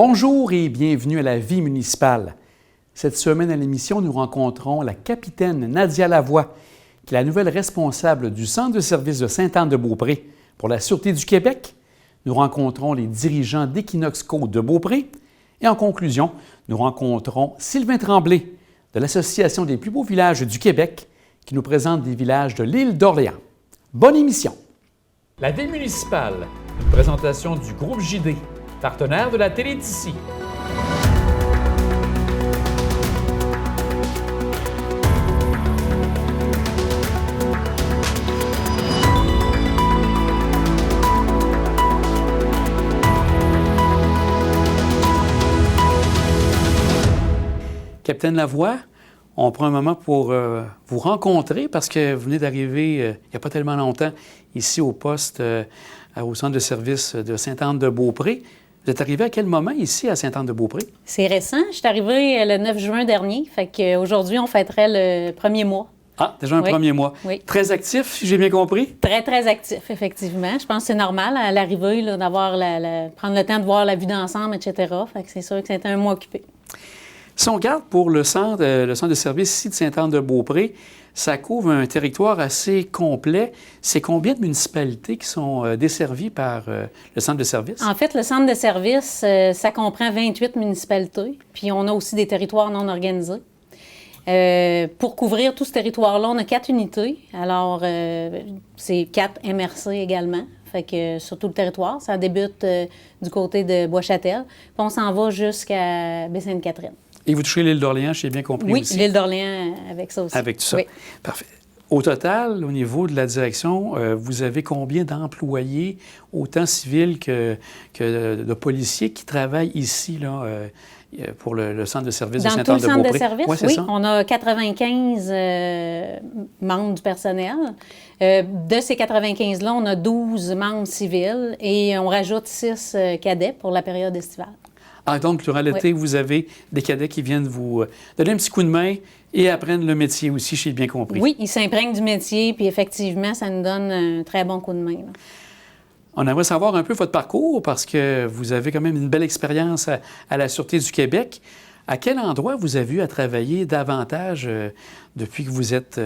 Bonjour et bienvenue à la vie municipale. Cette semaine à l'émission, nous rencontrons la capitaine Nadia Lavoie, qui est la nouvelle responsable du Centre de service de Sainte-Anne-de-Beaupré pour la Sûreté du Québec. Nous rencontrons les dirigeants d'Equinox Côte de Beaupré. Et en conclusion, nous rencontrons Sylvain Tremblay de l'Association des plus beaux villages du Québec, qui nous présente des villages de l'île d'Orléans. Bonne émission! La vie municipale, une présentation du groupe JD, partenaire de la Télédicie. Capitaine Lavoie, on prend un moment pour vous rencontrer parce que vous venez d'arriver il n'y a pas tellement longtemps ici au poste au centre de service de Sainte-Anne-de-Beaupré. Vous êtes arrivé à quel moment ici à Sainte-Anne-de-Beaupré? C'est récent. Je suis arrivée le 9 juin dernier. Fait qu'aujourd'hui, on fêterait le premier mois. Ah, déjà un premier mois. Oui. Très actif, si j'ai bien compris? Très, très actif, effectivement. Je pense que c'est normal à l'arrivée là, d'avoir prendre le temps de voir la vue d'ensemble, etc. Fait que c'est sûr que c'était un mois occupé. Si on regarde pour le centre de service ici de Sainte-Anne-de-Beaupré, ça couvre un territoire assez complet. C'est combien de municipalités qui sont desservies par le centre de service? En fait, le centre de service, ça comprend 28 municipalités. Puis on a aussi des territoires non organisés. Pour couvrir tout ce territoire-là, on a 4 unités. Alors, c'est 4 MRC également. Fait que sur tout le territoire, ça débute du côté de Bois-Châtel. Puis on s'en va jusqu'à Baie-Sainte-Catherine. Et vous touchez l'île d'Orléans, j'ai bien compris aussi. Oui, l'île d'Orléans avec ça aussi. Avec tout ça. Oui. Parfait. Au total, au niveau de la direction, vous avez combien d'employés, autant civils que de policiers, qui travaillent ici là, pour le centre de service de Sainte-Anne-de-Beaupré? Dans tout le centre de service, ouais, oui. Ça? On a 95 membres du personnel. De ces 95-là, on a 12 membres civils et on rajoute 6 cadets pour la période estivale. Ah, donc, durant l'été, vous avez des cadets qui viennent vous donner un petit coup de main et apprendre le métier aussi, j'ai bien compris. Oui, ils s'imprègnent du métier, puis effectivement, ça nous donne un très bon coup de main. Là. On aimerait savoir un peu votre parcours parce que vous avez quand même une belle expérience à la Sûreté du Québec. À quel endroit vous avez eu à travailler davantage depuis que vous êtes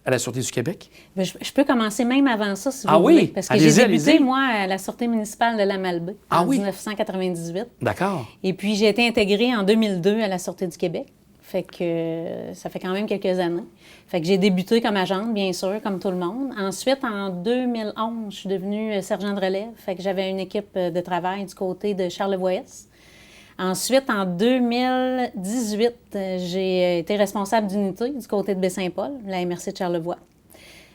à la Sûreté du Québec? Bien, je peux commencer même avant ça, si vous voulez. Oui? Parce que j'ai débuté, moi, à la Sûreté municipale de la Malbaie en 1998. D'accord. Et puis, j'ai été intégrée en 2002 à la Sûreté du Québec. Fait que ça fait quand même quelques années. Fait que j'ai débuté comme agente, bien sûr, comme tout le monde. Ensuite, en 2011, je suis devenue sergent de relève. Fait que j'avais une équipe de travail du côté de Charlevoix-Est. Ensuite, en 2018, j'ai été responsable d'unité du côté de Baie-Saint-Paul, la MRC de Charlevoix.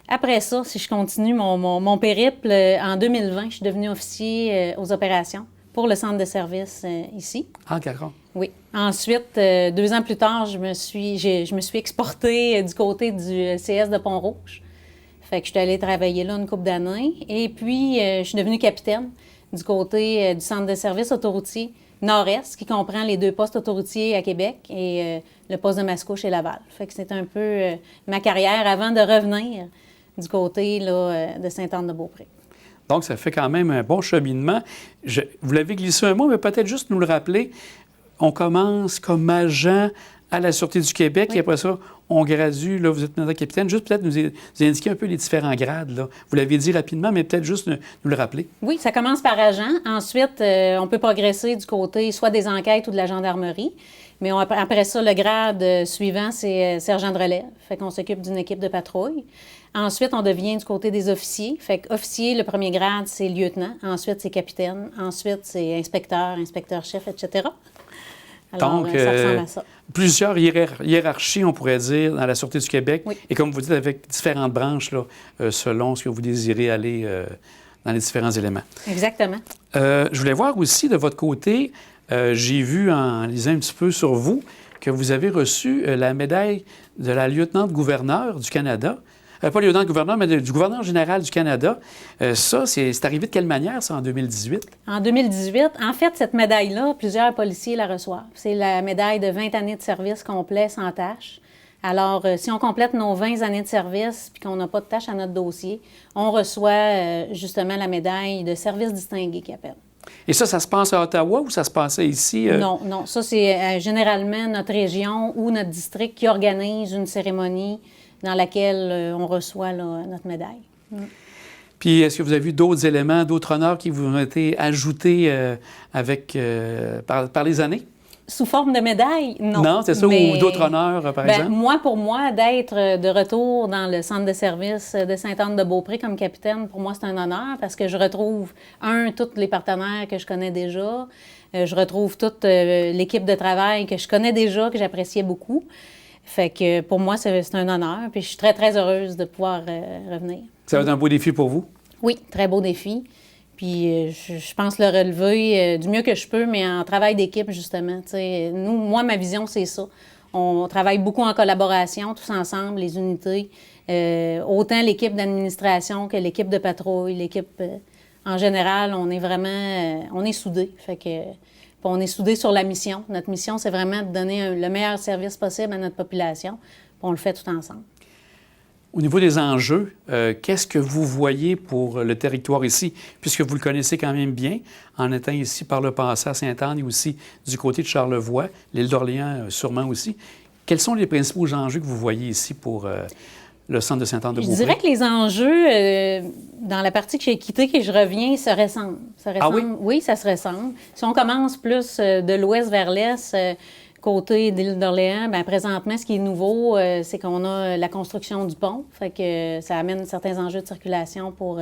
Après ça, si je continue mon périple, en 2020, je suis devenue officier aux opérations pour le centre de service ici. Ah, d'accord. Oui. Ensuite, 2 ans plus tard, je me suis exportée du côté du CS de Pont-Rouge. Fait que je suis allée travailler là une couple d'années. Et puis, je suis devenue capitaine du côté du centre de service autoroutier Nord-Est, qui comprend les 2 postes autoroutiers à Québec et le poste de Mascouche et Laval. Fait que c'est un peu ma carrière avant de revenir du côté là, de Sainte-Anne-de-Beaupré. Donc, ça fait quand même un bon cheminement. Vous l'avez glissé un mot, mais peut-être juste nous le rappeler. On commence comme agent à la Sûreté du Québec et après ça, on gradue. Là, vous êtes maintenant capitaine. Juste peut-être nous indiquer un peu les différents grades. Là. Vous l'avez dit rapidement, mais peut-être juste nous le rappeler. Oui, ça commence par agent. Ensuite, on peut progresser du côté soit des enquêtes ou de la gendarmerie. Mais après ça, le grade suivant, c'est sergent de relève. Fait qu'on s'occupe d'une équipe de patrouille. Ensuite, on devient du côté des officiers. Fait qu'officier, le premier grade, c'est lieutenant. Ensuite, c'est capitaine. Ensuite, c'est inspecteur-chef, etc. Alors, donc, ça ressemble à ça. Plusieurs hiérarchies, on pourrait dire, dans la Sûreté du Québec. Oui. Et comme vous dites, avec différentes branches, là, selon ce que vous désirez aller dans les différents éléments. Exactement. Je voulais voir aussi de votre côté, j'ai vu en lisant un petit peu sur vous que vous avez reçu la médaille de la lieutenant-gouverneur du Canada. Pas le lieutenant-gouverneur, mais du gouverneur général du Canada. Ça, c'est arrivé de quelle manière, ça, en 2018? En 2018, en fait, cette médaille-là, plusieurs policiers la reçoivent. C'est la médaille de 20 années de service complet sans tâche. Alors, si on complète nos 20 années de service puis qu'on n'a pas de tâche à notre dossier, on reçoit justement la médaille de service distingué qu'ils appellent. Et ça se passe à Ottawa ou ça se passait ici? Non, non. Ça, c'est généralement notre région ou notre district qui organise une cérémonie dans laquelle on reçoit là, notre médaille. Puis, est-ce que vous avez vu d'autres éléments, d'autres honneurs qui vous ont été ajoutés par les années? Sous forme de médaille, non. Non, c'est ça, ou d'autres honneurs, par exemple? Pour moi, d'être de retour dans le centre de service de Sainte-Anne-de-Beaupré comme capitaine, pour moi, c'est un honneur parce que je retrouve, tous les partenaires que je connais déjà. Je retrouve toute l'équipe de travail que je connais déjà, que j'appréciais beaucoup. Fait que pour moi, c'est un honneur. Puis je suis très, très heureuse de pouvoir revenir. Ça va être un beau défi pour vous? Oui, très beau défi. Puis je pense le relever du mieux que je peux, mais en travail d'équipe, justement. T'sais, moi, ma vision, c'est ça. On travaille beaucoup en collaboration, tous ensemble, les unités. Autant l'équipe d'administration que l'équipe de patrouille, l'équipe... en général, on est vraiment... on est soudés. Fait que... on est soudés sur la mission. Notre mission, c'est vraiment de donner le meilleur service possible à notre population. Puis on le fait tout ensemble. Au niveau des enjeux, qu'est-ce que vous voyez pour le territoire ici, puisque vous le connaissez quand même bien, en étant ici par le passé à Sainte-Anne et aussi du côté de Charlevoix, l'île d'Orléans sûrement aussi. Quels sont les principaux enjeux que vous voyez ici pour le centre de Sainte-Anne-de-Beaupré? Je dirais que les enjeux, dans la partie que j'ai quittée, que je reviens, se ressemblent. Ah oui? Oui, ça se ressemble. Si on commence plus de l'ouest vers l'est, côté de l'île d'Orléans, bien, présentement, ce qui est nouveau, c'est qu'on a la construction du pont. Fait que ça amène certains enjeux de circulation pour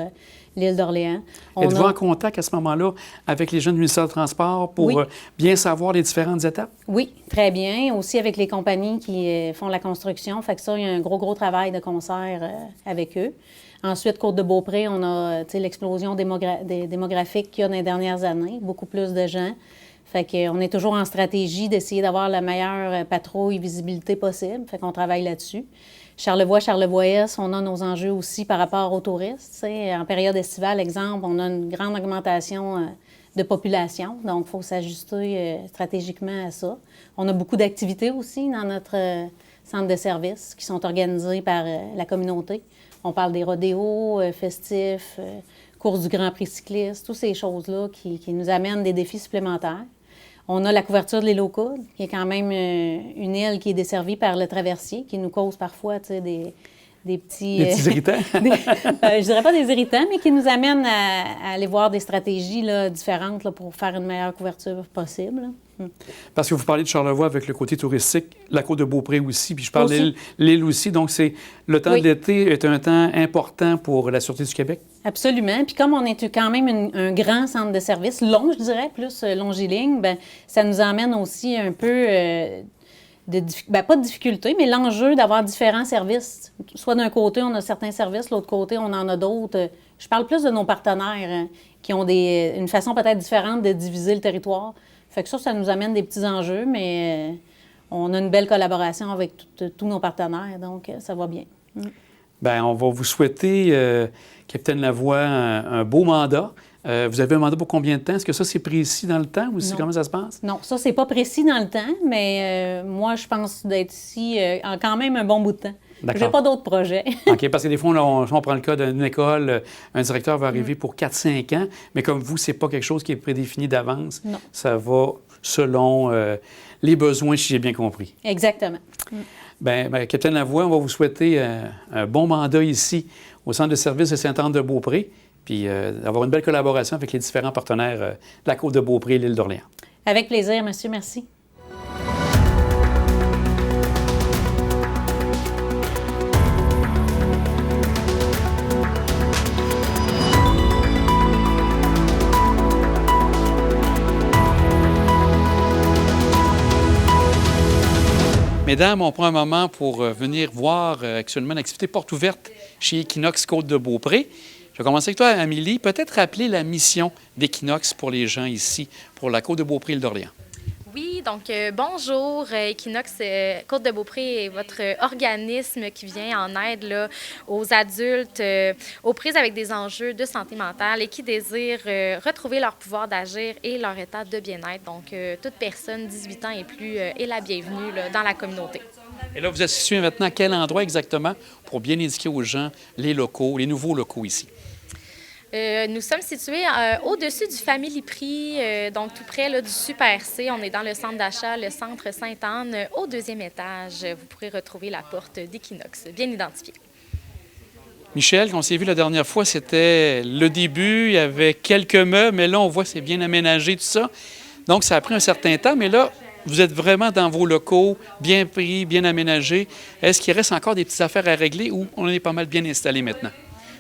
l'île d'Orléans. Êtes-vous en contact à ce moment-là avec les gens du ministère du Transport pour bien savoir les différentes étapes? Oui, très bien. Aussi avec les compagnies qui font la construction. Fait que ça, il y a un gros travail de concert avec eux. Ensuite, Côte-de-Beaupré, on a l'explosion démographique qu'il y a dans les dernières années. Beaucoup plus de gens. Fait qu'on est toujours en stratégie d'essayer d'avoir la meilleure patrouille visibilité possible. Fait qu'on travaille là-dessus. Charlevoix-Est, on a nos enjeux aussi par rapport aux touristes. T'sais. En période estivale, exemple, on a une grande augmentation de population. Donc, il faut s'ajuster stratégiquement à ça. On a beaucoup d'activités aussi dans notre centre de service qui sont organisées par la communauté. On parle des rodéos, festifs, courses du Grand Prix cycliste, toutes ces choses-là qui nous amènent des défis supplémentaires. On a la couverture de l'île aux Coudes, qui est quand même une île qui est desservie par le traversier, qui nous cause parfois des petits... Des petits irritants? Je dirais pas des irritants, mais qui nous amènent à aller voir des stratégies là, différentes là, pour faire une meilleure couverture possible. Parce que vous parlez de Charlevoix avec le côté touristique, la Côte-de-Beaupré aussi, puis je parle de l'île aussi. Donc, le temps de l'été est un temps important pour la Sûreté du Québec? Absolument. Puis comme on est quand même un grand centre de service, long, je dirais, plus longiligne, bien, ça nous emmène aussi un peu... pas de difficulté, mais l'enjeu d'avoir différents services. Soit d'un côté, on a certains services, l'autre côté, on en a d'autres. Je parle plus de nos partenaires qui ont une façon peut-être différente de diviser le territoire. Fait que ça nous amène des petits enjeux, mais on a une belle collaboration avec tous nos partenaires, donc ça va bien. Bien, on va vous souhaiter, Capitaine Lavoie, un beau mandat. Vous avez un mandat pour combien de temps? Est-ce que ça, c'est précis dans le temps ou comment ça se passe? Non, ça, c'est pas précis dans le temps, mais moi, je pense d'être ici en quand même un bon bout de temps. Je n'ai pas d'autres projets. OK, parce que des fois, on prend le cas d'une école, un directeur va arriver pour 4-5 ans, mais comme vous, c'est pas quelque chose qui est prédéfini d'avance. Non. Ça va selon les besoins, si j'ai bien compris. Exactement. Bien, Capitaine Lavoie, on va vous souhaiter un bon mandat ici au Centre de service de Sainte-Anne-de-Beaupré, puis d'avoir une belle collaboration avec les différents partenaires de la Côte-de-Beaupré et l'île d'Orléans. Avec plaisir, monsieur. Merci. Mesdames, on prend un moment pour venir voir actuellement l'activité porte ouverte chez Equinox Côte-de-Beaupré. Je vais commencer avec toi, Amélie. Peut-être rappeler la mission d'Equinox pour les gens ici, pour la Côte-de-Beaupré et l'île d'Orléans. Oui, donc bonjour. Equinox Côte-de-Beaupré est votre organisme qui vient en aide là, aux adultes aux prises avec des enjeux de santé mentale et qui désirent retrouver leur pouvoir d'agir et leur état de bien-être. Donc, toute personne 18 ans et plus est la bienvenue là, dans la communauté. Et là, vous êtes situé maintenant à quel endroit exactement pour bien indiquer aux gens les locaux, les nouveaux locaux ici? Nous sommes situés au-dessus du Family Prix, donc tout près là, du Super C. On est dans le centre d'achat, le centre Sainte-Anne, au 2e étage. Vous pourrez retrouver la porte d'Equinox, bien identifiée. Michel, quand on s'est vu la dernière fois, c'était le début, il y avait quelques meubles, mais là, on voit que c'est bien aménagé, tout ça. Donc, ça a pris un certain temps, mais là, vous êtes vraiment dans vos locaux, bien pris, bien aménagés. Est-ce qu'il reste encore des petites affaires à régler ou on est pas mal bien installé maintenant?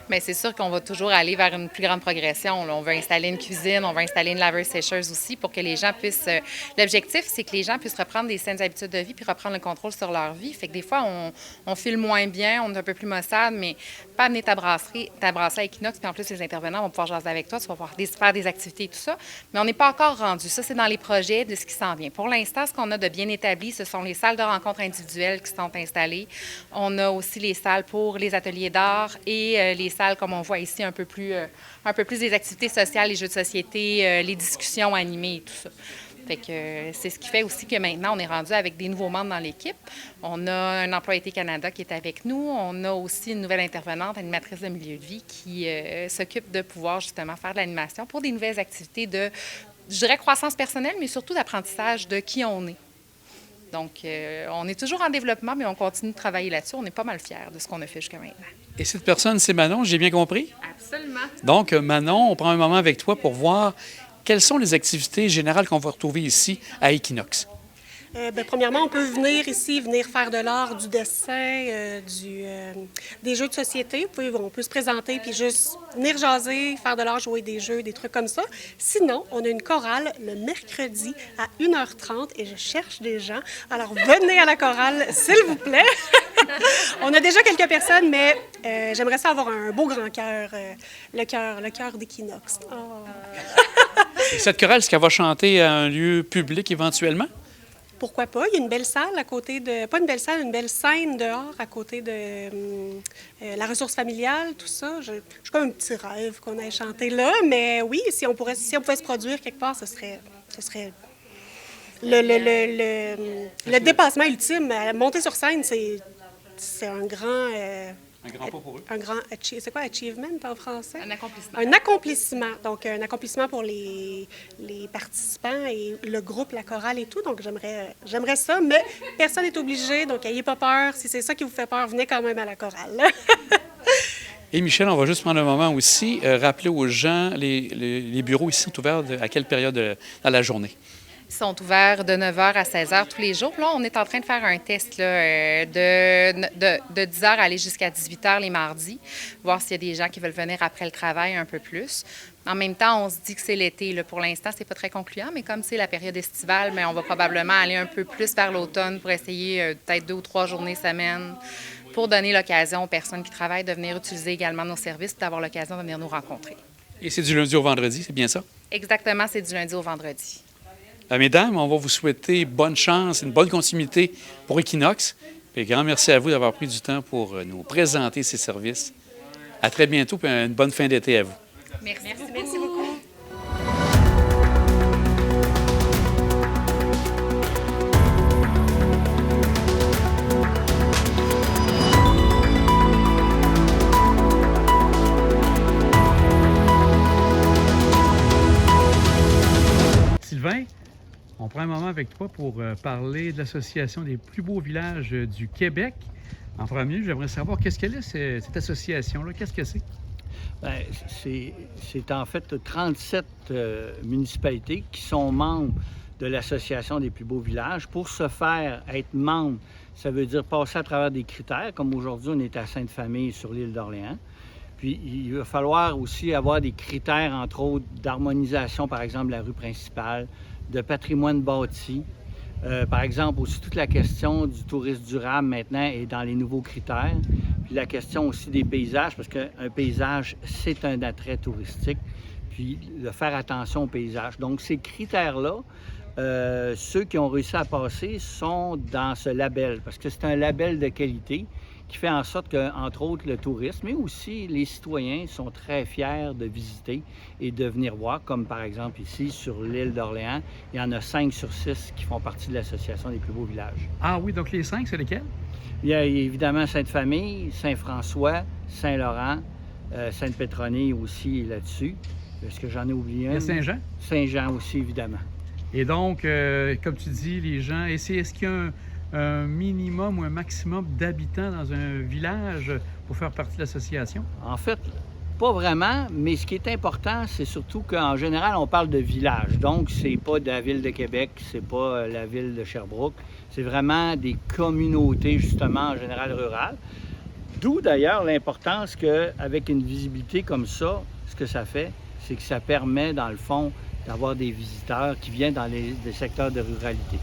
Bien, c'est sûr qu'on va toujours aller vers une plus grande progression. Là, on veut installer une cuisine, on veut installer une laveuse-sécheuse aussi pour que les gens puissent... L'objectif, c'est que les gens puissent reprendre des saines habitudes de vie puis reprendre le contrôle sur leur vie. Fait que des fois, on file moins bien, on est un peu plus maussade, mais pas amener ta brasserie à Equinox, puis en plus, les intervenants vont pouvoir jaser avec toi, tu vas pouvoir faire des activités et tout ça. Mais on n'est pas encore rendu. Ça, c'est dans les projets de ce qui s'en vient. Pour l'instant, ce qu'on a de bien établi, ce sont les salles de rencontres individuelles qui sont installées. On a aussi les salles pour les ateliers d'art et les salles, comme on voit ici, un peu plus des activités sociales, les jeux de société, les discussions animées et tout ça. Fait que c'est ce qui fait aussi que maintenant, on est rendu avec des nouveaux membres dans l'équipe. On a un employé Canada qui est avec nous. On a aussi une nouvelle intervenante, animatrice de milieu de vie, qui s'occupe de pouvoir justement faire de l'animation pour des nouvelles activités de, je dirais, croissance personnelle, mais surtout d'apprentissage de qui on est. Donc, on est toujours en développement, mais on continue de travailler là-dessus. On est pas mal fiers de ce qu'on a fait jusqu'à maintenant. Et cette personne, c'est Manon, j'ai bien compris? Absolument. Donc, Manon, on prend un moment avec toi pour voir quelles sont les activités générales qu'on va retrouver ici à Equinox. Premièrement, on peut venir ici, venir faire de l'art, du dessin, des jeux de société. On peut se présenter puis juste venir jaser, faire de l'art, jouer des jeux, des trucs comme ça. Sinon, on a une chorale le mercredi à 1h30 et je cherche des gens. Alors, venez à la chorale, s'il vous plaît. On a déjà quelques personnes, mais j'aimerais ça avoir un beau grand cœur, le cœur d'Equinox. Oh. Et cette chorale, est-ce qu'elle va chanter à un lieu public éventuellement? Pourquoi pas? Il y a une belle salle à côté de... Pas une belle salle, une belle scène dehors à côté de la ressource familiale, tout ça. J'ai comme un petit rêve qu'on aille chanter là, mais oui, si on pouvait se produire quelque part, ce serait le dépassement ultime. Monter sur scène, c'est un grand... Un grand pas pour eux. C'est quoi achievement en français? Un accomplissement. Un accomplissement. Donc, un accomplissement pour les participants et le groupe, la chorale et tout. Donc, j'aimerais ça, mais personne n'est obligé. Donc, n'ayez pas peur. Si c'est ça qui vous fait peur, venez quand même à la chorale. Et Michel, on va juste prendre un moment aussi, rappeler aux gens, les bureaux ici sont ouverts à quelle période dans la journée? Ils sont ouverts de 9h à 16h tous les jours. Là, on est en train de faire un test là, de 10h à aller jusqu'à 18h les mardis, voir s'il y a des gens qui veulent venir après le travail un peu plus. En même temps, on se dit que c'est l'été. Là. Pour l'instant, c'est pas très concluant, mais comme c'est la période estivale, mais on va probablement aller un peu plus vers l'automne pour essayer peut-être 2 ou 3 journées semaine pour donner l'occasion aux personnes qui travaillent de venir utiliser également nos services et d'avoir l'occasion de venir nous rencontrer. Et c'est du lundi au vendredi, c'est bien ça? Exactement, c'est du lundi au vendredi. Mesdames, on va vous souhaiter bonne chance, une bonne continuité pour Equinox. Et grand merci à vous d'avoir pris du temps pour nous présenter ces services. À très bientôt et une bonne fin d'été à vous. Merci beaucoup. Sylvain, on prend un moment avec toi pour parler de l'Association des plus beaux villages du Québec. En premier, j'aimerais savoir qu'est-ce qu'elle est, cette association-là? Qu'est-ce que c'est? Bien, c'est en fait 37 municipalités qui sont membres de l'Association des plus beaux villages. Pour se faire être membre, ça veut dire passer à travers des critères, comme aujourd'hui, on est à Sainte-Famille sur l'île d'Orléans. Puis, il va falloir aussi avoir des critères, entre autres, d'harmonisation, par exemple, de la rue principale, de patrimoine bâti. Par exemple, aussi toute la question du tourisme durable maintenant est dans les nouveaux critères. Puis la question aussi des paysages, parce qu'un paysage, c'est un attrait touristique. Puis de faire attention aux paysages. Donc ces critères-là, ceux qui ont réussi à passer sont dans ce label, parce que c'est un label de qualité qui fait en sorte que, entre autres, le tourisme, mais aussi les citoyens sont très fiers de visiter et de venir voir, comme par exemple ici, sur l'île d'Orléans, il y en a 5 sur 6 qui font partie de l'Association des plus beaux villages. Ah oui, donc les 5, c'est lesquels? Il y a évidemment Sainte-Famille, Saint-François, Saint-Laurent, Sainte-Pétronille aussi là-dessus. Est-ce que j'en ai oublié un? Il y a Saint-Jean. Saint-Jean aussi, évidemment. Et donc, comme tu dis, les gens, est-ce qu'il y a un minimum ou un maximum d'habitants dans un village pour faire partie de l'association? En fait, pas vraiment, mais ce qui est important, c'est surtout qu'en général, on parle de village. Donc, c'est pas de la ville de Québec, c'est pas la ville de Sherbrooke. C'est vraiment des communautés, justement, en général rurales. D'où, d'ailleurs, l'importance qu'avec une visibilité comme ça, ce que ça fait, c'est que ça permet, dans le fond, d'avoir des visiteurs qui viennent dans des secteurs de ruralité.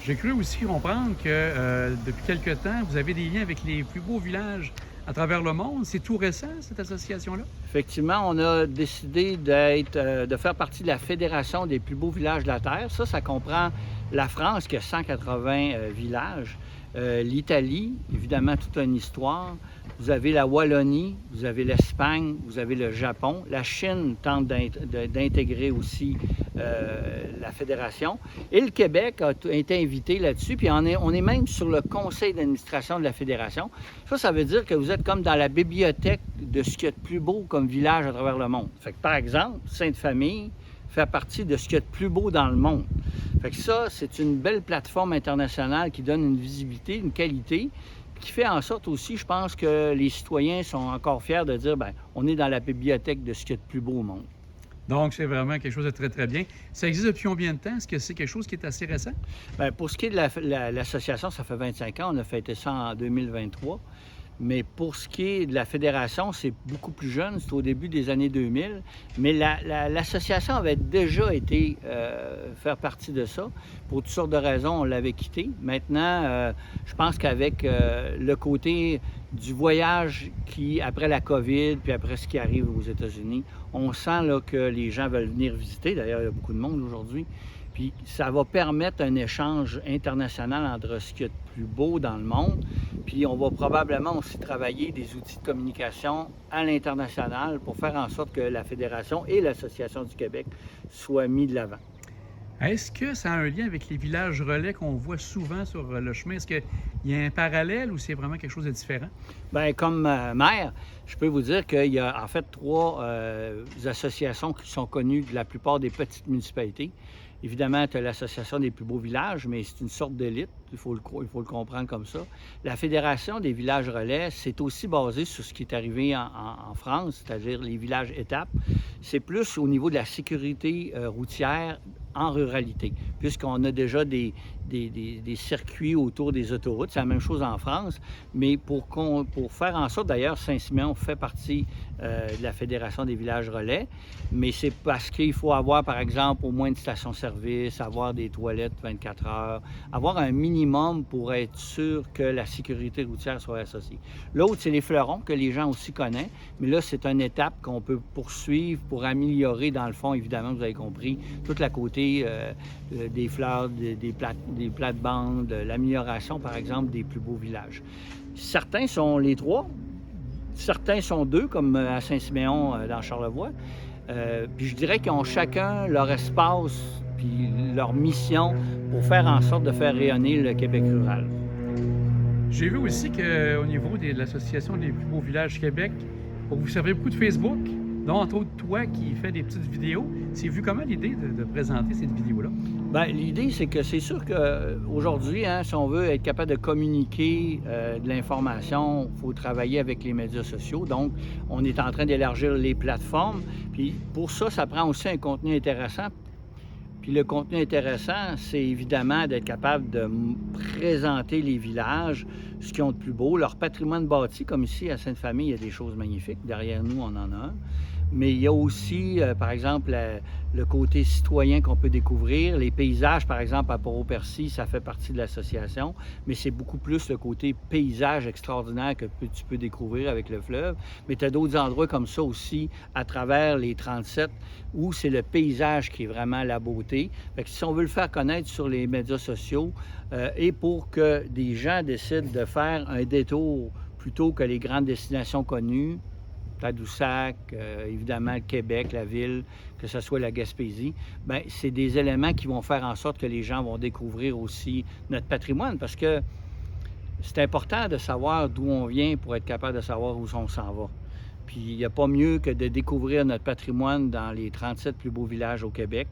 J'ai cru aussi comprendre que depuis quelque temps, vous avez des liens avec les plus beaux villages à travers le monde. C'est tout récent, cette association-là? Effectivement, on a décidé de faire partie de la Fédération des plus beaux villages de la Terre. Ça comprend la France, qui a 180 villages, l'Italie, évidemment, toute une histoire. Vous avez la Wallonie, vous avez l'Espagne, vous avez le Japon. La Chine tente d'intégrer aussi la fédération. Et le Québec a été invité là-dessus. Puis on est même sur le conseil d'administration de la fédération. Ça veut dire que vous êtes comme dans la bibliothèque de ce qu'il y a de plus beau comme village à travers le monde. Fait que, par exemple, Sainte-Famille fait partie de ce qu'il y a de plus beau dans le monde. Fait que ça, c'est une belle plateforme internationale qui donne une visibilité, une qualité, qui fait en sorte aussi, je pense, que les citoyens sont encore fiers de dire, bien, on est dans la bibliothèque de ce qu'il y a de plus beau au monde. Donc, c'est vraiment quelque chose de très, très bien. Ça existe depuis combien de temps? Est-ce que c'est quelque chose qui est assez récent? Bien, pour ce qui est de l'association, ça fait 25 ans. On a fêté ça en 2023. Mais pour ce qui est de la fédération, c'est beaucoup plus jeune, c'est au début des années 2000. Mais l'association avait déjà été faire partie de ça. Pour toutes sortes de raisons, on l'avait quitté. Maintenant, je pense qu'avec le côté du voyage qui, après la COVID, puis après ce qui arrive aux États-Unis, on sent là, que les gens veulent venir visiter. D'ailleurs, il y a beaucoup de monde aujourd'hui. Puis ça va permettre un échange international entre ce qu'il y a de plus beau dans le monde. Puis on va probablement aussi travailler des outils de communication à l'international pour faire en sorte que la Fédération et l'Association du Québec soient mis de l'avant. Est-ce que ça a un lien avec les villages relais qu'on voit souvent sur le chemin? Est-ce qu'il y a un parallèle ou c'est vraiment quelque chose de différent? Bien, comme maire, je peux vous dire qu'il y a en fait 3 associations qui sont connues de la plupart des petites municipalités. Évidemment, tu as l'Association des plus beaux villages, mais c'est une sorte d'élite, il faut le comprendre comme ça. La Fédération des villages relais, c'est aussi basé sur ce qui est arrivé en France, c'est-à-dire les villages étapes. C'est plus au niveau de la sécurité routière en ruralité, puisqu'on a déjà des circuits autour des autoroutes. C'est la même chose en France, mais pour faire en sorte, d'ailleurs, Saint-Siméon fait partie de la Fédération des villages relais, mais c'est parce qu'il faut avoir, par exemple, au moins une station-service, avoir des toilettes 24 heures, avoir un minimum pour être sûr que la sécurité routière soit associée. L'autre, c'est les fleurons, que les gens aussi connaissent, mais là, c'est une étape qu'on peut poursuivre pour améliorer, dans le fond, évidemment, vous avez compris, toute la côté des fleurs, des plates-bandes, l'amélioration, par exemple, des plus beaux villages. Certains sont les 3, certains sont 2, comme à Saint-Siméon dans Charlevoix. Puis je dirais qu'ils ont chacun leur espace puis leur mission pour faire en sorte de faire rayonner le Québec rural. J'ai vu aussi qu'au niveau de l'Association des plus beaux villages Québec, vous servez beaucoup de Facebook, dont entre autres toi qui fais des petites vidéos. C'est vu comment l'idée de présenter cette vidéo-là? Bien, l'idée, c'est que c'est sûr qu'aujourd'hui, si on veut être capable de communiquer de l'information, il faut travailler avec les médias sociaux. Donc, on est en train d'élargir les plateformes. Puis pour ça, ça prend aussi un contenu intéressant. Puis le contenu intéressant, c'est évidemment d'être capable de présenter les villages, ce qu'ils ont de plus beau, leur patrimoine bâti, comme ici à Sainte-Famille, il y a des choses magnifiques. Derrière nous, on en a un. Mais il y a aussi, par exemple, le côté citoyen qu'on peut découvrir. Les paysages, par exemple, à Port-au-Percy, ça fait partie de l'association, mais c'est beaucoup plus le côté paysage extraordinaire que tu peux découvrir avec le fleuve. Mais tu as d'autres endroits comme ça aussi, à travers les 37, où c'est le paysage qui est vraiment la beauté. Fait que si on veut le faire connaître sur les médias sociaux, et pour que des gens décident de faire un détour plutôt que les grandes destinations connues, Tadoussac, évidemment le Québec, la ville, que ce soit la Gaspésie, bien, c'est des éléments qui vont faire en sorte que les gens vont découvrir aussi notre patrimoine, parce que c'est important de savoir d'où on vient pour être capable de savoir où on s'en va. Puis il n'y a pas mieux que de découvrir notre patrimoine dans les 37 plus beaux villages au Québec,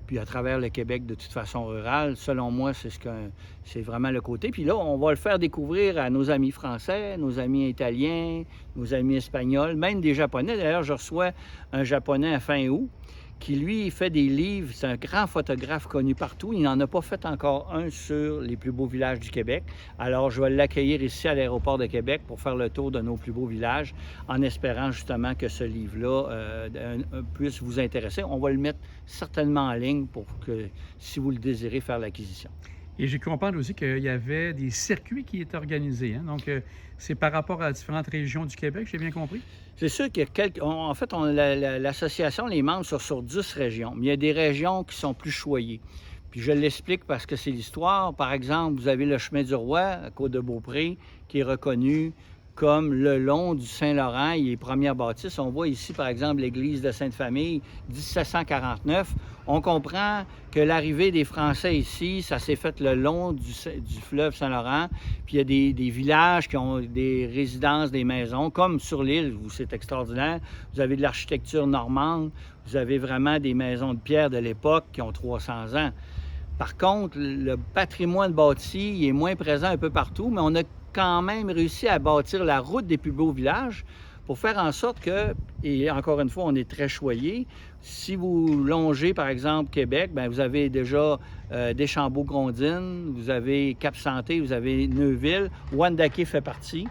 puis à travers le Québec de toute façon rurale. Selon moi, c'est vraiment le côté. Puis là, on va le faire découvrir à nos amis français, nos amis italiens, nos amis espagnols, même des Japonais. D'ailleurs, je reçois un Japonais à fin août qui, lui, fait des livres. C'est un grand photographe connu partout. Il n'en a pas fait encore un sur les plus beaux villages du Québec. Alors, je vais l'accueillir ici à l'aéroport de Québec pour faire le tour de nos plus beaux villages, en espérant justement que ce livre-là puisse vous intéresser. On va le mettre certainement en ligne pour que, si vous le désirez, faire l'acquisition. Et j'ai cru comprendre aussi qu'il y avait des circuits qui étaient organisés. Hein? Donc, c'est par rapport à différentes régions du Québec, j'ai bien compris? C'est sûr qu'il y a quelques... En fait, l'association, les membres sont sur 10 régions, mais il y a des régions qui sont plus choyées. Puis je l'explique parce que c'est l'histoire. Par exemple, vous avez le chemin du Roi, à Côte-de-Beaupré, qui est reconnu comme le long du Saint-Laurent. Il est première bâtisse. On voit ici, par exemple, l'église de Sainte-Famille, 1749. On comprend que l'arrivée des Français ici, ça s'est fait le long du fleuve Saint-Laurent. Puis il y a des villages qui ont des résidences, des maisons, comme sur l'île, où c'est extraordinaire. Vous avez de l'architecture normande. Vous avez vraiment des maisons de pierre de l'époque qui ont 300 ans. Par contre, le patrimoine bâti, il est moins présent un peu partout, mais on a quand même réussi à bâtir la route des plus beaux villages pour faire en sorte que, et encore une fois, on est très choyé. Si vous longez, par exemple, Québec, bien, vous avez déjà Deschambault-Grondines, vous avez Cap-Santé, vous avez Neuville, Wendake fait partie.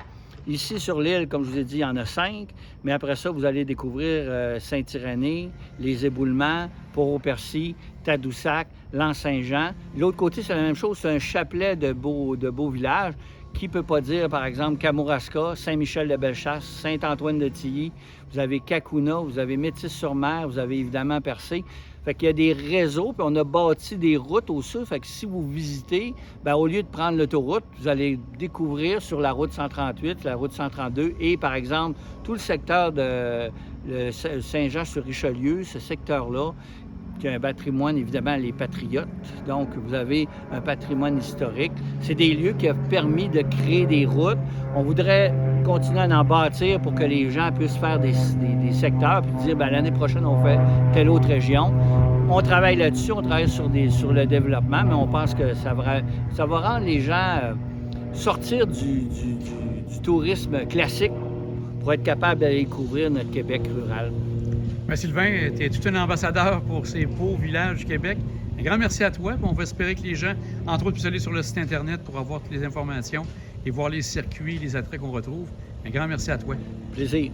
Ici, sur l'île, comme je vous ai dit, il y en a 5, mais après ça, vous allez découvrir Saint-Irénée, les Éboulements, Port-au-Percy, Tadoussac, l'Anse-Saint-Jean. L'autre côté, c'est la même chose, c'est un chapelet de beaux villages. Qui ne peut pas dire, par exemple, Kamouraska, Saint-Michel-de-Bellechasse, Saint-Antoine-de-Tilly, vous avez Cacouna, vous avez Métis-sur-Mer, vous avez évidemment Percé. Fait qu'il y a des réseaux, puis on a bâti des routes au sud. Fait que si vous visitez, bien, au lieu de prendre l'autoroute, vous allez découvrir sur la route 138, la route 132 et, par exemple, tout le secteur de Saint-Jean-sur-Richelieu, ce secteur-là, qui a un patrimoine, évidemment, les Patriotes. Donc, vous avez un patrimoine historique. C'est des lieux qui ont permis de créer des routes. On voudrait continuer à en bâtir pour que les gens puissent faire des secteurs puis dire, bien, l'année prochaine, on fait telle autre région. On travaille là-dessus, on travaille sur le développement, mais on pense que ça va rendre les gens sortir du tourisme classique pour être capable d'aller découvrir notre Québec rural. Bien, Sylvain, tu es tout un ambassadeur pour ces beaux villages du Québec. Un grand merci à toi. On va espérer que les gens, entre autres, puissent aller sur le site Internet pour avoir toutes les informations et voir les circuits, les attraits qu'on retrouve. Un grand merci à toi. Plaisir.